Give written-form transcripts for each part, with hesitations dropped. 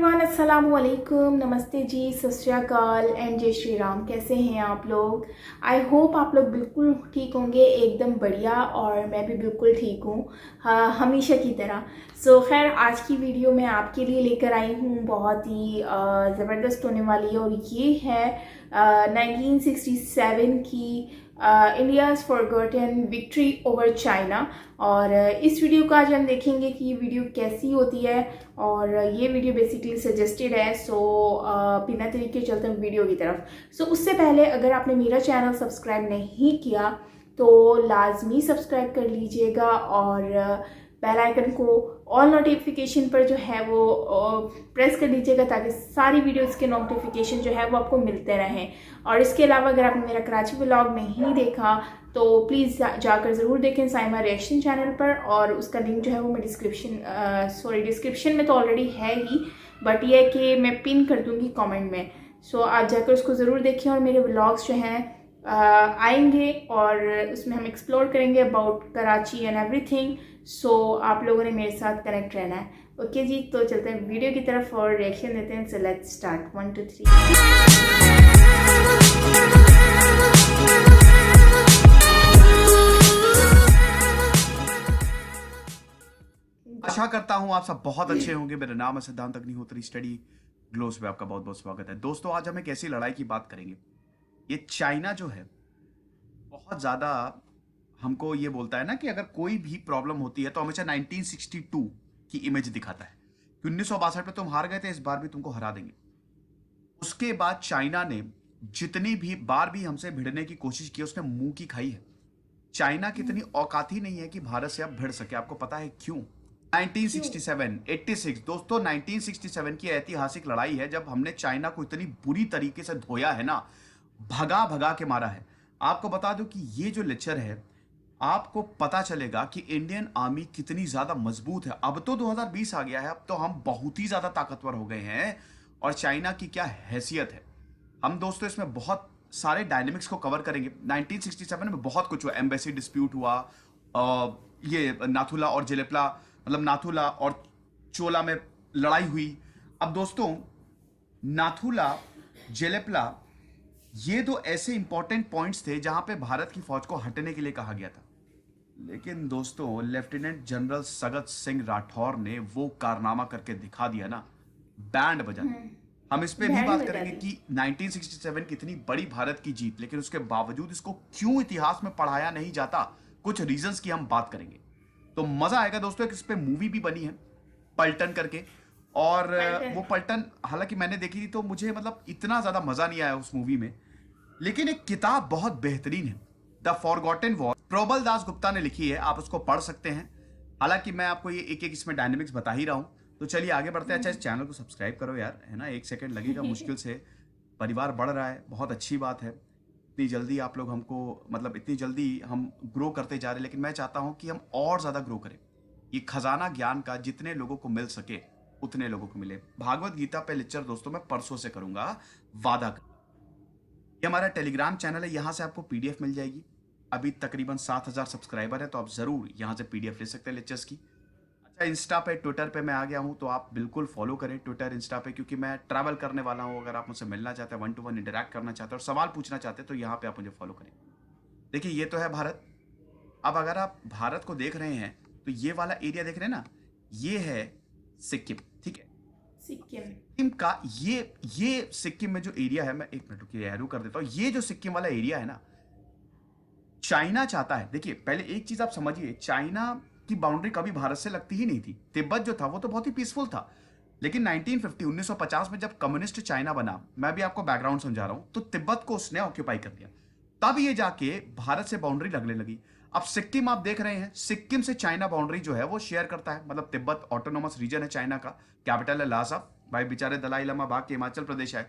Everyone, अस्सलाम वालेकुम, नमस्ते जी, सत श्री अकाल एंड जय श्री राम। कैसे हैं आप लोग? आई होप आप लोग बिल्कुल ठीक होंगे, एकदम बढ़िया। और मैं भी बिल्कुल ठीक हूँ, हाँ, हमेशा की तरह। खैर, आज की वीडियो मैं आपके लिए लेकर आई हूँ, बहुत ही ज़बरदस्त होने वाली है। और ये है 1967 की India's forgotten victory over China. और इस वीडियो का आज हम देखेंगे कि ये वीडियो कैसी होती है। और ये वीडियो बेसिकली सजेस्टेड है। बिना तरीके चलते हैं वीडियो की तरफ। उससे पहले अगर आपने मेरा चैनल सब्सक्राइब नहीं किया तो लाजमी सब्सक्राइब कर लीजिएगा और बेल आइकन को ऑल नोटिफिकेशन पर जो है वो प्रेस कर लीजिएगा, ताकि सारी वीडियोस के नोटिफिकेशन जो है वो आपको मिलते रहें। और इसके अलावा अगर आपने मेरा कराची व्लॉग नहीं देखा तो प्लीज़ जाकर ज़रूर देखें साइमा रिएक्शन चैनल पर। और उसका लिंक जो है वो मैं डिस्क्रिप्शन में तो ऑलरेडी है ही, बट ये है कि मैं पिन कर दूँगी कमेंट में। आप जाकर उसको ज़रूर देखें। और मेरे व्लॉग्स जो हैं आएंगे और उसमें हम एक्सप्लोर करेंगे अबाउट कराची एंड एवरीथिंग। आप लोगों ने मेरे साथ कनेक्ट रहना है। ओके जी, तो चलते हैं वीडियो की तरफ और रिएक्शन देते हैं। So let's start. 1 2 3। आशा करता हूं आप सब बहुत अच्छे होंगे। मेरा नाम है सिद्धांत अग्निहोत्री। स्टडी ग्लोस पे आपका बहुत बहुत स्वागत है। दोस्तों, आज हम एक ऐसी लड़ाई की बात करेंगे। ये चाइना जो है बहुत ज्यादा हमको ये बोलता है ना कि अगर कोई भी प्रॉब्लम होती है तो हमेशा 1962 की इमेज दिखाता है कि 1962 में तुम हार गए थे, इस बार भी तुमको हरा देंगे। उसके बाद चाइना ने जितनी भी बार भी हमसे भिड़ने की कोशिश की, उसने मुंह की खाई है। चाइना की इतनी औकात ही नहीं है कि भारत से अब भिड़ सके। आपको पता है क्यों? 1967, 86 दोस्तों, 1967 की ऐतिहासिक लड़ाई है जब हमने चाइना को इतनी बुरी तरीके से धोया है ना, भगा भगा के मारा है। आपको बता दूं कि ये जो लेक्चर है, आपको पता चलेगा कि इंडियन आर्मी कितनी ज्यादा मजबूत है। अब तो 2020 आ गया है, अब तो हम बहुत ही ज्यादा ताकतवर हो गए हैं और चाइना की क्या हैसियत है। हम दोस्तों इसमें बहुत सारे डायनेमिक्स को कवर करेंगे। 1967 में बहुत कुछ हुआ। एम्बेसी डिस्प्यूट हुआ, ये नाथुला और जेलेप्ला, मतलब नाथुला और चोला में लड़ाई हुई। अब दोस्तों, नाथुला, जेलेप्ला, ये दो ऐसे इंपॉर्टेंट पॉइंट्स थे जहां पे भारत की फौज को हटने के लिए कहा गया था। लेकिन दोस्तों, लेफ्टिनेंट जनरल सगत सिंह राठौर ने वो कारनामा करके दिखा दिया ना, बैंड बजा दिया। हम इस पे भी बात करेंगे कि 1967 की इतनी बड़ी भारत की जीत, लेकिन उसके बावजूद इसको क्यों इतिहास में पढ़ाया नहीं जाता, कुछ रीजंस की हम बात करेंगे। तो मजा आएगा दोस्तों। इस पे मूवी भी बनी है, पलटन करके। और वो पलटन हालांकि मैंने देखी थी तो मुझे मतलब इतना ज्यादा मजा नहीं आया उस मूवी में, लेकिन एक किताब बहुत बेहतरीन है, द फॉरगॉटन वॉर, प्रबल दास गुप्ता ने लिखी है। आप उसको पढ़ सकते हैं। हालांकि मैं आपको ये एक एक इसमें डायनेमिक्स बता ही रहा हूं। तो चलिए आगे बढ़ते हैं। अच्छा, इस चैनल को सब्सक्राइब करो यार, है ना, 1 सेकंड लगेगा मुश्किल से। परिवार बढ़ रहा है, बहुत अच्छी बात है। इतनी जल्दी आप लोग हमको, मतलब इतनी जल्दी हम ग्रो करते जा रहे हैं, लेकिन मैं चाहता हूं कि हम और ज्यादा ग्रो करें। ये खजाना ज्ञान का जितने लोगों को मिल सके उतने लोगों को मिले। भागवत गीता पे लेक्चर दोस्तों मैं परसों से करूंगा, वादा कर। ये हमारा टेलीग्राम चैनल है, यहां से आपको पीडीएफ मिल जाएगी। अभी तकरीबन 7000 सब्सक्राइबर है, तो आप जरूर यहां से पीडीएफ ले सकते हैं लेक्चर्स की। अच्छा, इंस्टा पे, ट्विटर पे मैं आ गया हूं, तो आप बिल्कुल फॉलो करें ट्विटर, इंस्टा पे, क्योंकि मैं ट्रैवल करने वाला हूं। अगर आप मुझसे मिलना चाहते हैं, 1 to 1 इंटरैक्ट करना चाहते हैं और सवाल पूछना चाहते हैं, तो यहाँ पे आप मुझे फॉलो करें। देखिए, ये तो है भारत। अब अगर आप भारत को देख रहे हैं तो ये वाला एरिया देख रहे हैं ना, ये है सिक्किम। ठीक है, सिक्किम का ये सिक्किम में जो एरिया है, मैं 1 मिनट रुकिए, एरो कर देता हूं। ये जो सिक्किम वाला एरिया है ना, चाइना चाहता है। देखिए, पहले एक चीज आप समझिए, चाइना की बाउंड्री कभी भारत से लगती ही नहीं थी। तिब्बत जो था वो तो बहुत ही पीसफुल था। लेकिन 1950 में जब कम्युनिस्ट चाइना बना, मैं भी आपको बैकग्राउंड समझा रहा हूं, तो तिब्बत को उसने ऑक्यूपाई कर लिया। तब ये जाके भारत से बाउंड्री लगने लगी। अब सिक्किम आप देख रहे हैं, सिक्किम से चाइना बाउंड्री जो है वो शेयर करता है। मतलब तिब्बत ऑटोनोमस रीजन है चाइना का, कैपिटल है लासा। भाई बेचारे दलाई लामा भाग के हिमाचल प्रदेश है,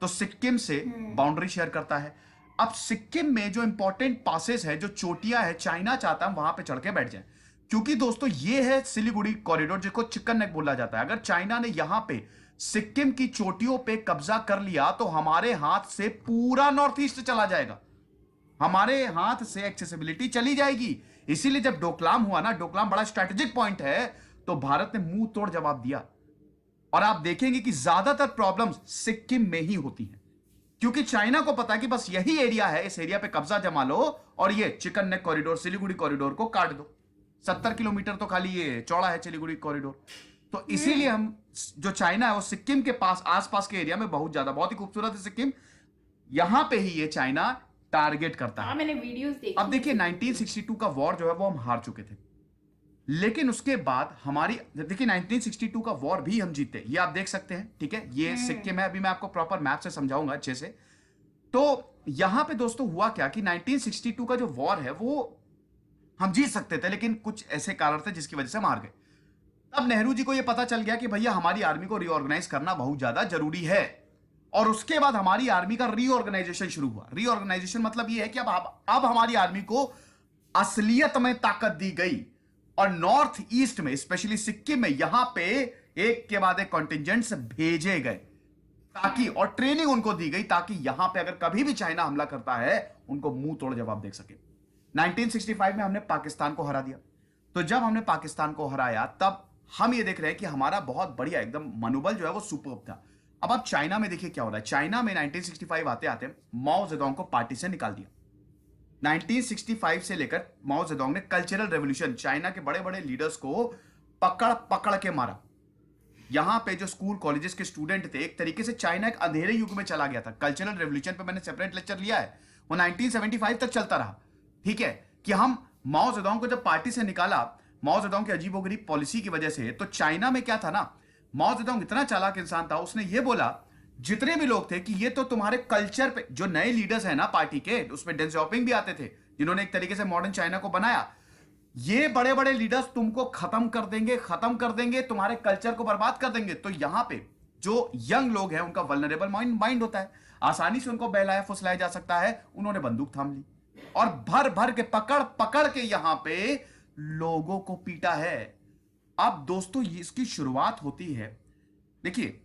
तो सिक्किम से बाउंड्री शेयर करता है। अब सिक्किम में जो इंपॉर्टेंट पासेस है, जो चोटियां है, चाइना चाहता है वहां पे चढ़ के बैठ जाए। क्योंकि दोस्तों, ये है सिलीगुड़ी कॉरिडोर, जिसको चिकन नेक बोला जाता है। अगर चाइना ने यहां पे सिक्किम की चोटियों पे कब्जा कर लिया तो हमारे हाथ से पूरा नॉर्थ ईस्ट चला जाएगा, हमारे हाथ से एक्सेसिबिलिटी चली जाएगी। इसीलिए जब डोकलाम हुआ ना, डोकलाम बड़ा स्ट्रेटेजिक पॉइंट है, तो भारत ने मुंह तोड़ जवाब दिया। और आप देखेंगे कि ज्यादातर प्रॉब्लम्स सिक्किम में ही होती हैं, क्योंकि चाइना को पता है कि बस यही एरिया है, इस एरिया पे कब्जा जमा लो और ये chicken neck corridor, Siliguri corridor को काट दो। 70 किलोमीटर तो खाली ये चौड़ा है सिलीगुड़ी कॉरिडोर। तो इसीलिए हम, जो चाइना है वो सिक्किम के पास आसपास के एरिया में बहुत ही खूबसूरत है सिक्किम, यहां पे ही ये चाइना टारगेट करता है। मैंने वीडियोस देखी। अब देखिए 1962 का वॉर जो है वो हम हार चुके थे, लेकिन उसके बाद हमारी, देखिए 1962 का वॉर भी हम जीते, ये आप देख सकते हैं, ठीक है, ये सिक्किम है। अभी मैं आपको प्रॉपर मैप से समझाऊंगा अच्छे से। तो यहां पे दोस्तों हुआ क्या कि 1962 का जो वॉर है वो हम जीत सकते थे, लेकिन कुछ ऐसे कारण थे जिसकी वजह से हम हार गए। तब नेहरू जी को यह पता चल गया कि भैया हमारी आर्मी को रीऑर्गेनाइज करना बहुत ज्यादा जरूरी है, और उसके बाद हमारी आर्मी का रीऑर्गेनाइजेशन शुरू हुआ। रीऑर्गेनाइजेशन मतलब यह है कि अब हमारी आर्मी को असलियत में ताकत दी गई, और नॉर्थ ईस्ट में स्पेशली सिक्किम में यहां पे एक के बाद एक कॉन्टिजेंट्स भेजे गए, ताकि, और ट्रेनिंग उनको दी गई ताकि यहां पे अगर कभी भी चाइना हमला करता है उनको मुंह तोड़ जवाब दे सके। 1965 में हमने पाकिस्तान को हरा दिया। तो जब हमने पाकिस्तान को हराया तब हम ये देख रहे हैं कि हमारा बहुत बढ़िया एकदम मनोबल जो है वो सुपर्ब था। अब आप चाइना में देखिए क्या हो रहा है। चाइना में 1965 आते आते माओ जेडोंग को पार्टी से निकाल दिया। 1965 से लेकर माओ जेडोंग ने कल्चरल रेवोल्यूशन, चाइना के बड़े बड़े लीडर्स को पकड़ पकड़ के मारा। यहां पे जो स्कूल कॉलेजेस के स्टूडेंट थे, एक तरीके से चाइना एक अंधेरे युग में चला गया था। कल्चरल रेवोल्यूशन पे मैंने सेपरेट लेक्चर लिया है, वो 1975 तक चलता रहा, ठीक है, कि हम माओ जेडोंग को जब पार्टी से निकाला, माओ जेडोंग की अजीबोगरीब पॉलिसी की वजह से, तो चाइना में क्या था ना, माओ जेडोंग इतना चालाक इंसान था, उसने ये बोला जितने भी लोग थे कि ये तो तुम्हारे कल्चर पे, जो नए लीडर्स हैं ना पार्टी के, उसमें डेंग ज़ाओपिंग भी आते थे जिन्होंने एक तरीके से मॉडर्न चाइना को बनाया, ये बड़े बड़े लीडर्स तुमको खत्म कर देंगे, तुम्हारे कल्चर को बर्बाद कर देंगे। तो यहां पे जो यंग लोग हैं उनका वल्नरेबल माइंड होता है, आसानी से उनको बहलाया फुसलाया जा सकता है। उन्होंने बंदूक थाम ली और भर भर के पकड़ पकड़ के यहां पे लोगों को पीटा है। अब दोस्तों इसकी शुरुआत होती है, देखिए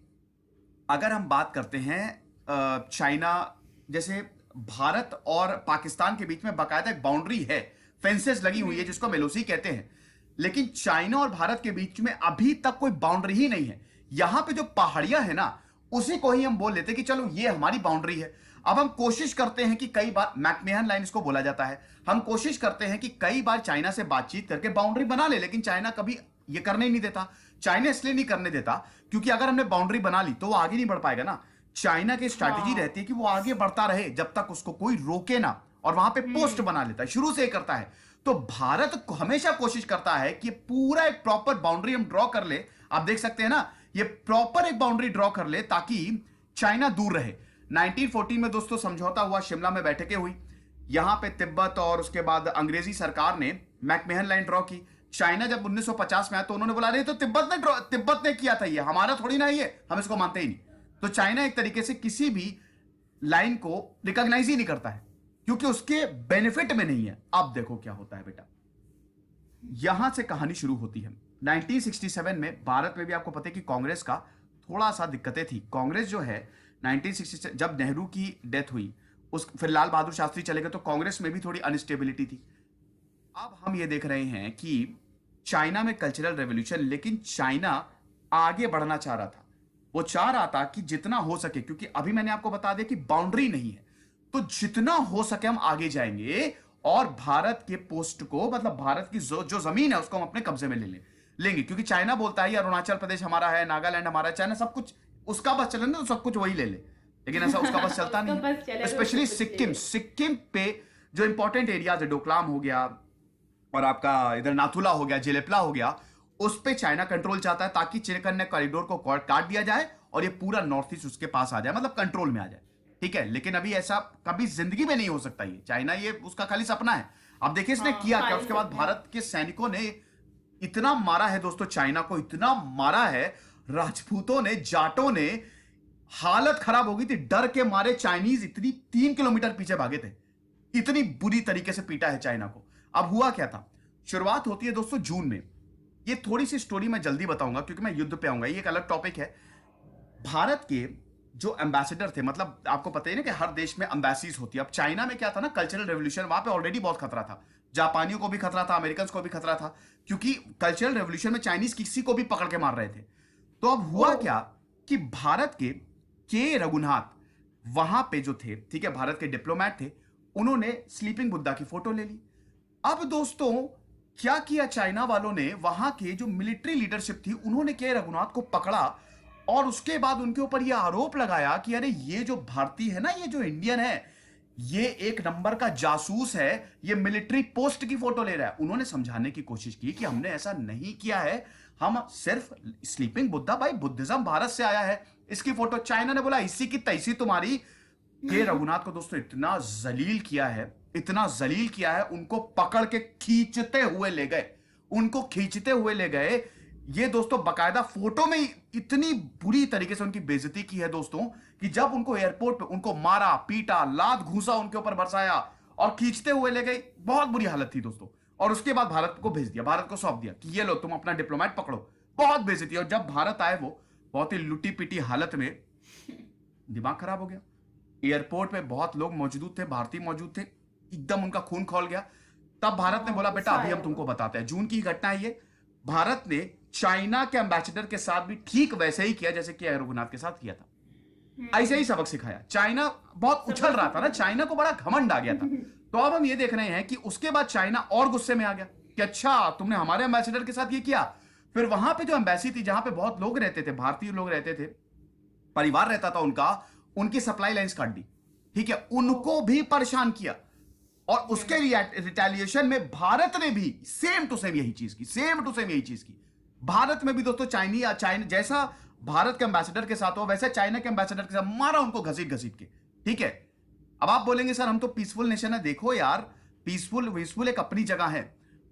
अगर हम बात करते हैं चाइना, जैसे भारत और पाकिस्तान के बीच में बाकायदा एक बाउंड्री है, फेंसेस लगी हुई है जिसको मेलोसी कहते हैं, लेकिन चाइना और भारत के बीच में अभी तक कोई बाउंड्री ही नहीं है। यहां पे जो पहाड़ियां है ना, उसी को ही हम बोल लेते कि चलो ये हमारी बाउंड्री है। अब हम कोशिश करते हैं कि कई बार, मैकमेहन लाइन इसको बोला जाता है, हम कोशिश करते हैं कि कई बार चाइना से बातचीत करके बाउंड्री बना ले, लेकिन चाइना कभी ये करने ही नहीं देता। चाइना इसलिए नहीं करने देता क्योंकि अगर हमने बाउंड्री बना ली तो वो आगे नहीं बढ़ पाएगा ना। चाइना की स्ट्रैटेजी रहती है कि वो आगे बढ़ता रहे जब तक उसको कोई रोके ना, और वहां पे पोस्ट बना लेता है, शुरू से करता है। तो भारत हमेशा कोशिश करता है कि पूरा एक प्रॉपर बाउंड्री हम ड्रॉ कर ले। आप देख सकते हैं ना, ये प्रॉपर एक बाउंड्री ड्रॉ कर ले ताकि चाइना दूर रहे। 1914 में दोस्तों समझौता हुआ, शिमला में बैठकें हुई, यहां पे तिब्बत और उसके बाद अंग्रेजी सरकार ने मैकमेहन लाइन ड्रॉ की। चाइना जब 1950 में आया तो उन्होंने बोला नहीं, तो तिब्बत ने किया था, ये हमारा थोड़ी ना, ये हम इसको मानते ही नहीं। तो चाइना एक तरीके से किसी भी लाइन को रिकॉग्नाइज ही नहीं करता है क्योंकि उसके बेनिफिट में नहीं है। अब देखो क्या होता है बेटा, यहां से कहानी शुरू होती है। 1967 में भारत में भी आपको पता है कि कांग्रेस का थोड़ा सा दिक्कतें थी। कांग्रेस जो है 1967 जब नेहरू की डेथ हुई, फिर लाल बहादुर शास्त्री चले गए, तो कांग्रेस में भी थोड़ी अनस्टेबिलिटी थी। अब हम ये देख रहे हैं कि चाइना में कल्चरल रेवोल्यूशन, लेकिन चाइना आगे बढ़ना चाह रहा था। वो चाह रहा था कि जितना हो सके, क्योंकि अभी मैंने आपको बता दिया कि बाउंड्री नहीं है, तो जितना हो सके हम आगे जाएंगे और भारत के पोस्ट को, मतलब भारत की जो जमीन है उसको हम अपने कब्जे में लेंगे, क्योंकि चाइना बोलता है यार अरुणाचल प्रदेश हमारा है, नागालैंड हमारा है, चाइना सब कुछ उसका बस चले ना, तो सब कुछ वही ले ले, लेकिन ऐसा उसका बस चलता नहीं। स्पेशली सिक्किम पे जो इंपॉर्टेंट एरियाज है, डोकलाम हो गया और आपका इधर नाथुला हो गया, जेलेपला हो गया, उस पे चाइना कंट्रोल चाहता है ताकि चिरकन कॉरिडोर को काट दिया जाए और ये पूरा नॉर्थ ईस्ट उसके पास आ जाए, मतलब कंट्रोल में आ जाए, ठीक है। लेकिन अभी ऐसा कभी जिंदगी में नहीं हो सकता, ये चाइना, ये उसका खाली सपना है। अब देखिए इसने किया क्या, उसके बाद भारत के सैनिकों ने इतना मारा है दोस्तों, चाइना को इतना मारा है, राजपूतों ने, जाटों ने, हालत खराब हो गई थी, डर के मारे चाइनीज इतनी 3 किलोमीटर पीछे भागे थे, इतनी बुरी तरीके से पीटा है चाइना को। अब हुआ क्या था, शुरुआत होती है दोस्तों जून में। ये थोड़ी सी स्टोरी मैं जल्दी बताऊंगा क्योंकि मैं युद्ध पे आऊंगा, ये एक अलग टॉपिक है। भारत के जो एम्बेसडर थे, मतलब आपको पता ही ना कि हर देश में एम्बेसीज होती है। अब चाइना में क्या था ना, कल्चरल रेवोल्यूशन, वहां पे ऑलरेडी बहुत खतरा था, जापानियों को भी खतरा था, अमेरिकन को भी खतरा था, क्योंकि कल्चरल रेवोल्यूशन में चाइनीज किसी को भी पकड़ के मार रहे थे। तो अब हुआ ओ। क्या कि भारत के रघुनाथ वहां पे जो थे, ठीक है, भारत के डिप्लोमेट थे, उन्होंने स्लीपिंग बुद्धा की फोटो ले ली। अब दोस्तों क्या किया चाइना वालों ने, वहां के जो मिलिट्री लीडरशिप थी उन्होंने के रघुनाथ को पकड़ा और उसके बाद उनके ऊपर यह आरोप लगाया कि अरे ये जो भारतीय है ना, ये जो इंडियन है, ये एक नंबर का जासूस है, ये मिलिट्री पोस्ट की फोटो ले रहा है। उन्होंने समझाने की कोशिश की कि हमने ऐसा नहीं किया है, हम सिर्फ स्लीपिंग बुद्धा, भाई बुद्धिज्म भारत से आया है, इसकी फोटो। चाइना ने बोला इसी की तैसी तुम्हारी। के रघुनाथ को दोस्तों इतना जलील किया है, इतना जलील किया है, उनको पकड़ के खींचते हुए ले गए, उनको खींचते हुए ले गए। ये दोस्तों बकायदा फोटो में इतनी बुरी तरीके से उनकी बेइज्जती की है दोस्तों, कि जब उनको एयरपोर्ट पे उनको मारा पीटा, लात घूसा उनके ऊपर बरसाया और खींचते हुए ले गए। बहुत बुरी हालत थी दोस्तों। और उसके बाद भारत को भेज दिया, भारत को सौंप दिया कि ये लो तुम अपना डिप्लोमेट पकड़ो। बहुत बेइज्जती। और जब भारत आए वो बहुत ही लुटी पिटी हालत में, दिमाग खराब हो गया। एयरपोर्ट पे बहुत लोग मौजूद थे, भारतीय मौजूद थे, एकदम उनका खून खौल गया। तब भारत ने बोला बेटा अभी हम तुमको बताते हैं। जून की घटना है ये। भारत ने चाइना के एम्बेसडर के साथ भी ठीक वैसे ही किया जैसे कि रघुनाथ के साथ किया था। ऐसे ही सबक सिखाया। चाइना बहुत उछल रहा था ना, चाइना को बड़ा घमंड आ गया था। तो अब हम ये देख रहे हैं कि उसके बाद चाइना और गुस्से में आ गया कि अच्छा तुमने हमारे एम्बेसडर के साथ ये किया। फिर वहां पे जो एम्बेसी थी, जहां पे बहुत लोग रहते थे, भारतीय लोग रहते थे, परिवार रहता था उनका, उनकी सप्लाई लाइंस काट दी, ठीक है, उनको भी परेशान किया। और उसके रिटेलिएशन में भारत ने भी सेम टू सेम यही चीज की, सेम टू सेम यही चीज की। भारत में भी दोस्तों चाइना जैसा भारत के एम्बेसडर के साथ हो, वैसे चाइना के एम्बेसडर के साथ मारा उनको घसीट घसीट के, ठीक है। अब आप बोलेंगे सर हम तो पीसफुल नेशन है। देखो यार, पीसफुल एक अपनी जगह है।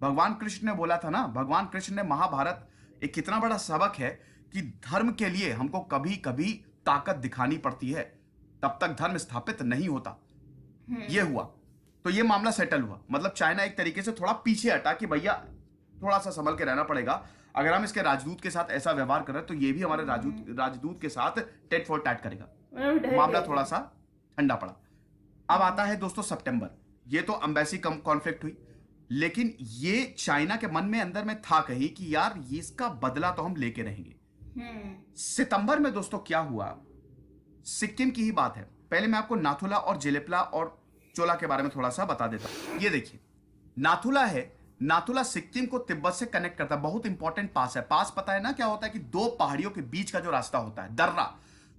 भगवान कृष्ण ने बोला था ना, भगवान कृष्ण ने महाभारत एक कितना बड़ा सबक है कि धर्म के लिए हमको कभी कभी ताकत दिखानी पड़ती है, तब तक धर्म स्थापित नहीं होता। ये हुआ तो ये मामला सेटल हुआ। मतलब चाइना एक तरीके से थोड़ा पीछे हटा कि भैया थोड़ा सा संभल के रहना पड़ेगा। अगर हम इसके राजदूत के साथ ऐसा व्यवहार कर रहे हैं तो ये भी हमारे राजदूत के साथ टेट फॉर टैट करेगा। मामला थोड़ा सा ठंडा पड़ा। अब आता है दोस्तों सितंबर। ये तो एम्बेसी कॉन्फ्लिक्ट हुई, लेकिन ये चाइना के मन में अंदर में था कहीं कि यार ये इसका बदला तो हम लेके रहेंगे। सितंबर में दोस्तों क्या हुआ, सिक्किम की ही बात है। पहले मैं आपको नाथुला और जेलेपला और चोला के बारे में थोड़ा सा बता देता हूं। ये देखिए नाथुला है, नाथुला सिक्किम को तिब्बत से कनेक्ट करता है। बहुत इंपॉर्टेंट पास है। पास पता है ना क्या होता है कि दो पहाड़ियों के बीच का जो रास्ता होता है, दर्रा।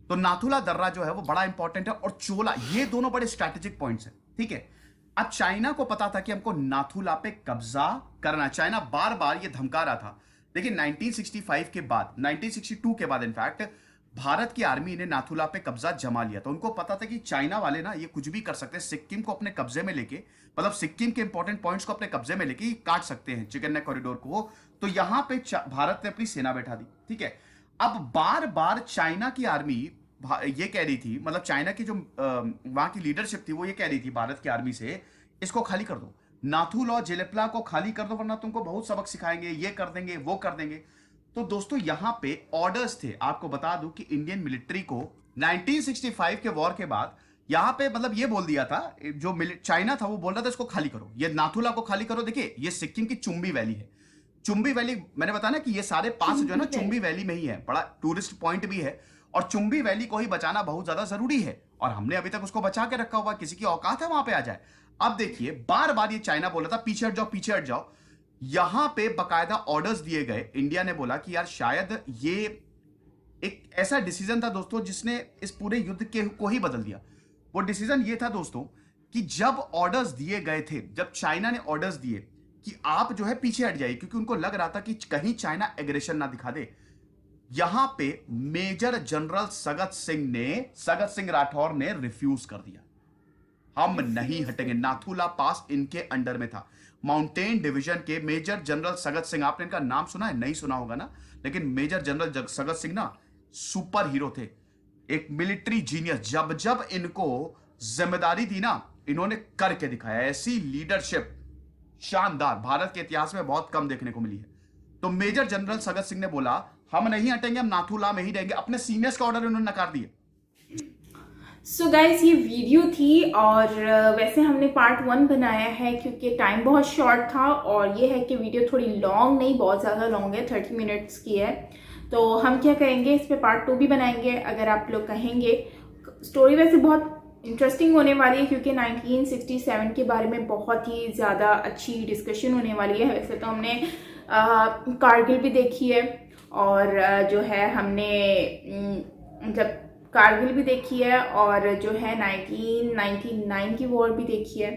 तो नाथुला दर्रा जो है वो बड़ा इंपॉर्टेंट है, और चोला, ये दोनों बड़े स्ट्रैटेजिक पॉइंट्स हैं, ठीक है। अब चाइना को पता था कि हमको नाथुला पे कब्जा करना। चाइना बार बार ये धमका रहा था, लेकिन 1965 के बाद, 1962 के बाद इनफैक्ट भारत की आर्मी ने नाथुला पे कब्जा जमा लिया। तो उनको पता था कि चाइना वाले ना ये कुछ भी कर सकते हैं, सिक्किम को अपने कब्जे में लेके, मतलब सिक्किम के इंपॉर्टेंट पॉइंट्स को अपने कब्जे में लेके काट सकते हैं, चिकन नेक कॉरिडोर को। तो यहां पे भारत ने अपनी सेना बैठा दी, ठीक है। अब बार बार चाइना की आर्मी ये कह रही थी, मतलब चाइना की जो वहां की लीडरशिप थी वो ये कह रही थी भारत की आर्मी से, इसको खाली कर दो, नाथुला और जेलेपला को खाली कर दो, वरना तुमको बहुत सबक सिखाएंगे, ये कर देंगे, वो कर देंगे। तो दोस्तों यहां पे ऑर्डर्स थे। आपको बता दूं कि इंडियन मिलिट्री को 1965 के वॉर के बाद यहां पे मतलब ये बोल दिया था, जो चाइना था वो बोल रहा था इसको खाली करो, ये नाथुला को खाली करो। देखिए ये सिक्किम की चुंबी वैली है। चुंबी वैली मैंने बताया ना कि ये सारे पास जो है ना चुंबी वैली में ही है, बड़ा टूरिस्ट पॉइंट भी है, और चुंबी वैली को ही बचाना बहुत ज्यादा जरूरी है, और हमने अभी तक उसको बचा के रखा हुआ। किसी की औकात है वहां पे आ जाए। अब देखिए बार बार ये चाइना बोल रहा था पीछे हट जाओ, पीछे हट जाओ। यहां पे बकायदा ऑर्डर्स दिए गए। इंडिया ने बोला कि यार शायद ये एक ऐसा डिसीजन था दोस्तों जिसने इस पूरे युद्ध के को ही बदल दिया। वो डिसीजन ये था दोस्तों कि जब ऑर्डर्स दिए गए थे, जब चाइना ने ऑर्डर्स दिए कि आप जो है पीछे हट जाइए, क्योंकि उनको लग रहा था कि कहीं चाइना एग्रेशन ना दिखा दे, यहां पे मेजर जनरल सगत सिंह राठौर ने रिफ्यूज कर दिया। हम नहीं हटेंगे। नाथुला पास इनके अंडर में था। माउंटेन डिवीजन के मेजर जनरल सगत सिंह, आपने इनका नाम सुना है? नहीं सुना होगा ना, लेकिन मेजर जनरल सगत सिंह ना सुपर हीरो थे, एक मिलिट्री जीनियस। जब जब इनको जिम्मेदारी दी ना, इन्होंने करके दिखाया। ऐसी लीडरशिप शानदार भारत के इतिहास में बहुत कम देखने को मिली है। तो मेजर जनरल सगत सिंह ने बोला हम नहीं हटेंगे, हम नाथुला में ही रहेंगे। अपने सीनियर्स का ऑर्डर इन्होंने नकार दिए। सो गाइज ये वीडियो थी, और वैसे हमने पार्ट 1 बनाया है क्योंकि टाइम बहुत शॉर्ट था, और ये है कि वीडियो थोड़ी लॉन्ग नहीं, बहुत ज़्यादा लॉन्ग है, 30 मिनट्स की है। तो हम क्या करेंगे, इस पे पार्ट 2 भी बनाएंगे अगर आप लोग कहेंगे। स्टोरी वैसे बहुत इंटरेस्टिंग होने वाली है क्योंकि 1967 के बारे में बहुत ही ज़्यादा अच्छी डिस्कशन होने वाली है। वैसे तो हमने कारगिल भी देखी है और जो है हमने जब कारगिल भी देखी है और जो है 1999 की वॉर भी देखी है।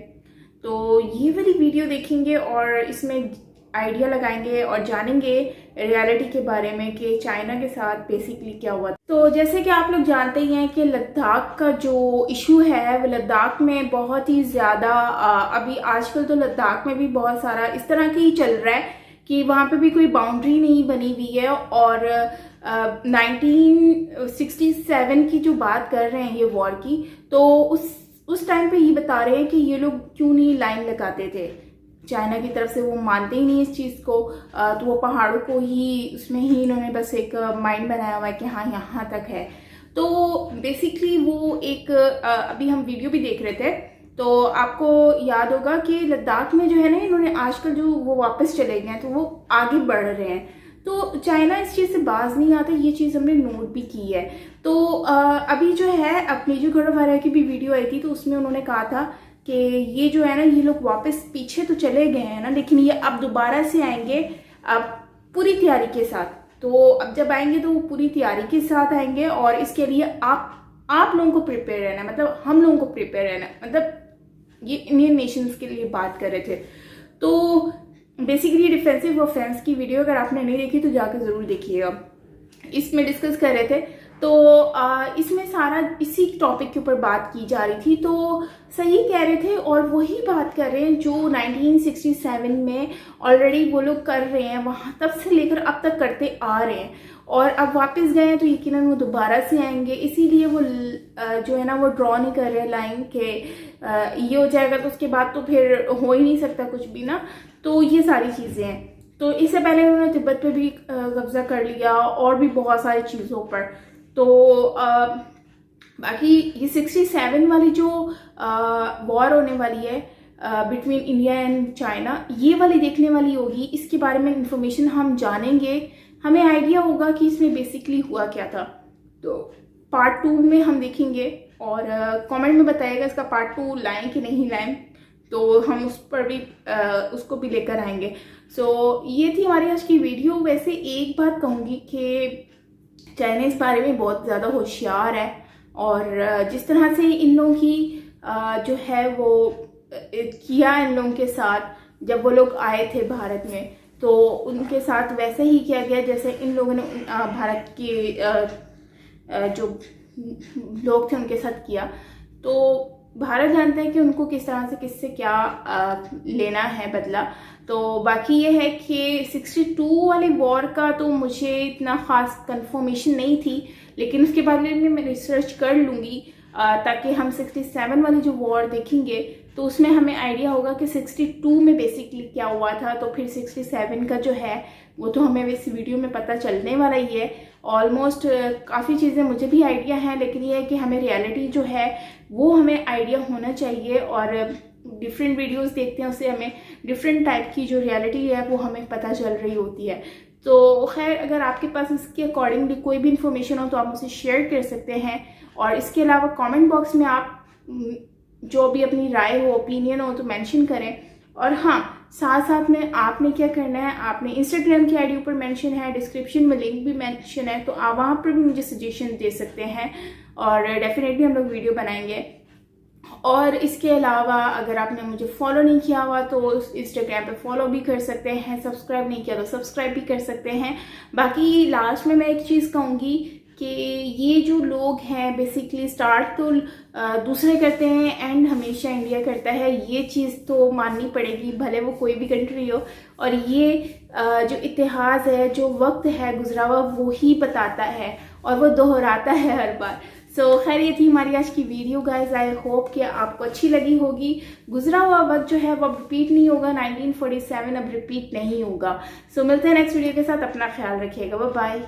तो ये वाली वीडियो देखेंगे और इसमें आइडिया लगाएंगे और जानेंगे रियलिटी के बारे में कि चाइना के साथ बेसिकली क्या हुआ। तो जैसे कि आप लोग जानते ही हैं कि लद्दाख का जो इशू है वो लद्दाख में बहुत ही ज़्यादा अभी आजकल तो लद्दाख में भी बहुत सारा इस तरह की ही चल रहा है कि वहाँ पे भी कोई बाउंड्री नहीं बनी हुई है। और 1967 की जो बात कर रहे हैं ये वॉर की, तो उस टाइम पे ये बता रहे हैं कि ये लोग क्यों नहीं लाइन लगाते थे चाइना की तरफ से। वो मानते ही नहीं इस चीज़ को, तो वो पहाड़ों को ही उसमें ही इन्होंने बस एक माइंड बनाया हुआ है कि हाँ यहाँ तक है। तो बेसिकली वो एक अभी हम वीडियो भी देख रहे थे तो आपको याद होगा कि लद्दाख में जो है ना इन्होंने आजकल जो वो वापस चले गए हैं तो वो आगे बढ़ रहे हैं। तो चाइना इस चीज़ से बाज नहीं आता, ये चीज़ हमने नोट भी की है। तो अभी जो है अपनी जो घड़वारा की भी वीडियो आई थी तो उसमें उन्होंने कहा था कि ये जो है ना ये लोग वापस पीछे तो चले गए हैं ना, लेकिन ये अब दोबारा से आएंगे अब पूरी तैयारी के साथ। तो अब जब आएंगे तो वो पूरी तैयारी के साथ आएंगे और इसके लिए आप लोगों को प्रिपेयर रहना, मतलब हम लोगों को प्रिपेयर रहना, मतलब ये इंडियन नेशंस के लिए बात कर रहे थे। तो बेसिकली डिफेंसिव ऑफेंस की वीडियो अगर आपने नहीं देखी तो जाकर ज़रूर देखिएगा, इसमें डिस्कस कर रहे थे। तो इसमें सारा इसी टॉपिक के ऊपर बात की जा रही थी। तो सही कह रहे थे और वही बात कर रहे हैं जो 1967 में ऑलरेडी वो लोग कर रहे हैं, वहाँ तब से लेकर अब तक करते आ रहे हैं और अब वापस गए हैं तो यकीनन वो दोबारा से आएंगे। इसीलिए वो जो है ना वो ड्रॉ नहीं कर रहे लाइन के ये हो जाएगा तो उसके बाद तो फिर हो ही नहीं सकता कुछ भी ना। तो ये सारी चीज़ें हैं। तो इससे पहले उन्होंने तिब्बत पे भी कब्जा कर लिया और भी बहुत सारी चीज़ों पर। तो बाकी ये 67 वाली जो वॉर होने वाली है बिटवीन इंडिया एंड चाइना, ये वाली देखने वाली होगी। इसके बारे में इंफॉर्मेशन हम जानेंगे, हमें आइडिया होगा कि इसमें बेसिकली हुआ क्या था। तो पार्ट 2 में हम देखेंगे और कमेंट में बताइएगा इसका पार्ट 2 लाएं कि नहीं लाएं, तो हम उस पर भी उसको भी लेकर आएंगे। सो ये थी हमारी आज की वीडियो। वैसे एक बात कहूँगी कि चाइना इस बारे में बहुत ज़्यादा होशियार है और जिस तरह से इन लोगों की जो है वो किया इन लोगों के साथ जब वो लोग आए थे भारत में, तो उनके साथ वैसे ही किया गया जैसे इन लोगों ने भारत के जो लोग थे उनके साथ किया। तो भारत जानता है कि उनको किस तरह से किससे क्या लेना है बदला। तो बाकी ये है कि 62 वाली वॉर का तो मुझे इतना ख़ास कंफर्मेशन नहीं थी, लेकिन उसके बारे में मैं रिसर्च कर लूँगी ताकि हम 67 वाली जो वॉर देखेंगे तो उसमें हमें आइडिया होगा कि 62 में बेसिकली क्या हुआ था। तो फिर 67 का जो है वो तो हमें इस वीडियो में पता चलने वाला ही है। ऑलमोस्ट काफ़ी चीज़ें मुझे भी आइडिया हैं, लेकिन ये है कि हमें रियलिटी जो है वो हमें आइडिया होना चाहिए और डिफरेंट वीडियोस देखते हैं उससे हमें डिफरेंट टाइप की जो रियलिटी है वो हमें पता चल रही होती है। तो खैर अगर आपके पास इसके अकॉर्डिंगली कोई भी इंफॉर्मेशन हो तो आप मुझसे शेयर कर सकते हैं और इसके अलावा कमेंट बॉक्स में आप जो भी अपनी राय हो, ओपिनियन हो तो मेंशन करें। और हाँ, साथ साथ में आपने क्या करना है, आपने इंस्टाग्राम की आईडी ऊपर मेंशन है, डिस्क्रिप्शन में लिंक भी मेंशन है, तो आप वहाँ पर भी मुझे सजेशन दे सकते हैं और डेफिनेटली हम लोग वीडियो बनाएंगे। और इसके अलावा अगर आपने मुझे फॉलो नहीं किया हुआ तो इंस्टाग्राम पे फॉलो भी कर सकते हैं, सब्सक्राइब नहीं किया तो सब्सक्राइब भी कर सकते हैं। बाकी लास्ट में मैं एक चीज़ कहूँगी कि ये जो लोग हैं बेसिकली स्टार्ट तो दूसरे करते हैं एंड हमेशा इंडिया करता है, ये चीज़ तो माननी पड़ेगी भले वो कोई भी कंट्री हो। और ये जो इतिहास है, जो वक्त है गुजरा हुआ, वो ही बताता है और वो दोहराता है हर बार। सो खैर ये थी हमारी आज की वीडियो गाइज। आई होप कि आपको अच्छी लगी होगी। गुजरा हुआ वक्त जो है वो अब रिपीट नहीं होगा, 1947 अब रिपीट नहीं होगा। सो मिलते हैं नेक्स्ट वीडियो के साथ, अपना ख्याल रखिएगा, बाय बाय।